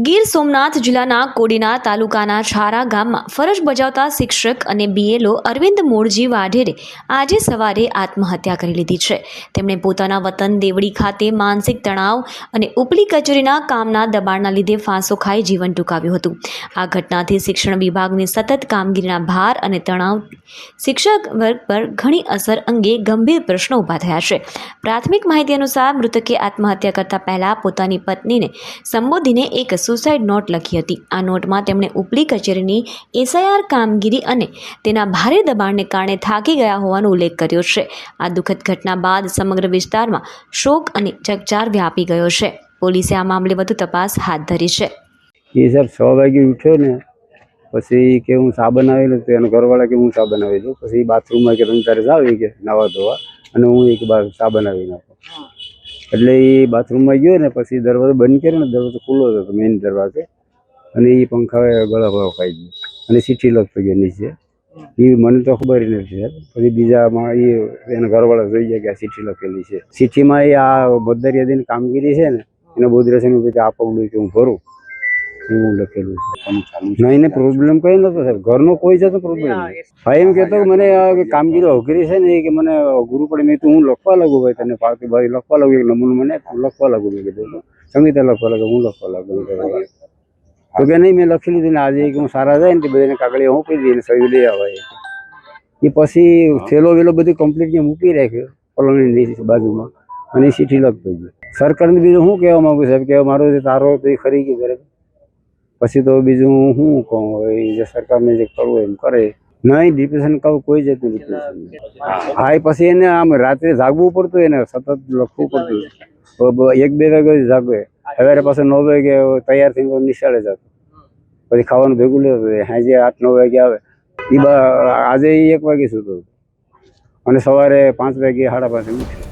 ગીર સોમનાથ જિલ્લાના કોડીનાર તાલુકાના છારા ગામમાં ફરજ બજાવતા શિક્ષક અને બીએલઓ અરવિંદ મૂળજી વાઢેરે આજે સવારે આત્મહત્યા કરી લીધી છે। તેમણે પોતાના વતન દેવડી ખાતે માનસિક તણાવ અને ઉપલી કચેરીના કામના દબાણના લીધે ફાંસો ખાઈ જીવન ટૂંકાવ્યું હતું। આ ઘટનાથી શિક્ષણ વિભાગની સતત કામગીરીના ભાર અને તણાવ શિક્ષક વર્ગ પર ઘણી અસર અંગે ગંભીર પ્રશ્નો ઊભા થયા છે। પ્રાથમિક માહિતી અનુસાર મૃતકે આત્મહત્યા કરતા પહેલા પોતાની પત્નીને સંબોધીને એક સુસાઇડ નોટ લખી હતી। આ નોટમાં તેમણે ઉપલી કચેરીની એસઆઈઆર કામગીરી અને તેના ભારે દબાણને કારણે થાકી ગયા હોવાનો ઉલ્લેખ કર્યો છે। આ દુઃખદ ઘટના બાદ સમગ્ર વિસ્તારમાં શોક અને ચકચાર વ્યાપી ગયો છે। પોલીસે આ મામલે વધુ તપાસ હાથ ધરી છે। એ સર 6 વાગે ઉઠ્યો ને પછી કે હું ચા બનાવી લઉં તો એનો ઘરવાળા કે હું ચા બનાવી દઉં। પછી બાથરૂમમાં કે તમે તારે જાવ કે નાવા ધોવા અને હું એક બાર ચા બનાવી નાખું। એટલે એ બાથરૂમમાં ગયો ને પછી દરવાજો બંધ કર્યો ને દરવાજો ખુલ્લો હતો મેઇન દરવાજો અને એ પંખા ગળા ભળો ખાઈ ગયો અને સીટી લગતો ગયો નીચે। એ મને તો ખબર નથી સર। પછી બીજામાં એના ઘરવાળા જોઈ ગયા કે આ સીટી લખેલી છે। સીટીમાં એ આ મતદાર યાદીની કામગીરી છે ને એને બોધરેશન આ પગલું કે હું ભરું એવું લખેલું છે। નહીં ને પ્રોબ્લેમ કઈ નતો સાહેબ, ઘરનો કોઈ જતો પ્રોબ્લેમ નહીં। ભાઈ એમ કહેતો મને આ કામગીરી અઘરી છે ને કે મને અઘરું પડે। મેં તો હું લખવા લાગુ ભાઈ તને પાડતી ભાઈ લખવા લાગુ એક નમૂનો મને લખવા લાગુ મેં કીધું સંગીતા લખવા લાગુ હું લખવા લાગુ તો કે નહીં મેં લખી લીધી ને આજે કે હું સારા જાય ને તે બધાને કાગળિયા હું કહી દઈને સહી લઈ આવાય। એ પછી થેલો વેલો બધું કમ્પ્લીટ મૂકી રાખ્યો પલંગની બાજુમાં અને સીટી લખતો ગયો। સરકારને બીજું શું કહેવા માંગુ સાહેબ કે મારો જે તારો તો એ ખરી ગયો બરાબર। પછી તો બીજું હું કહું જે સરકારને જે કરવું એમ કરે નહીં। ડિપ્રેશન કહું કોઈ જતું ડિપ્રેશન હા પછી એને આમ રાત્રે જાગવું પડતું એને સતત લખવું પડતું। 1-2 વાગે જાગે સવારે પાછો 9 વાગે તૈયાર થઈને નિશાળે જતો પછી ખાવાનું ભેગું લેતો સાંજે 8-9 વાગે આવે। એ આજે 1 વાગે સૂતો અને સવારે 5 વાગે 5:30 ઉઠે।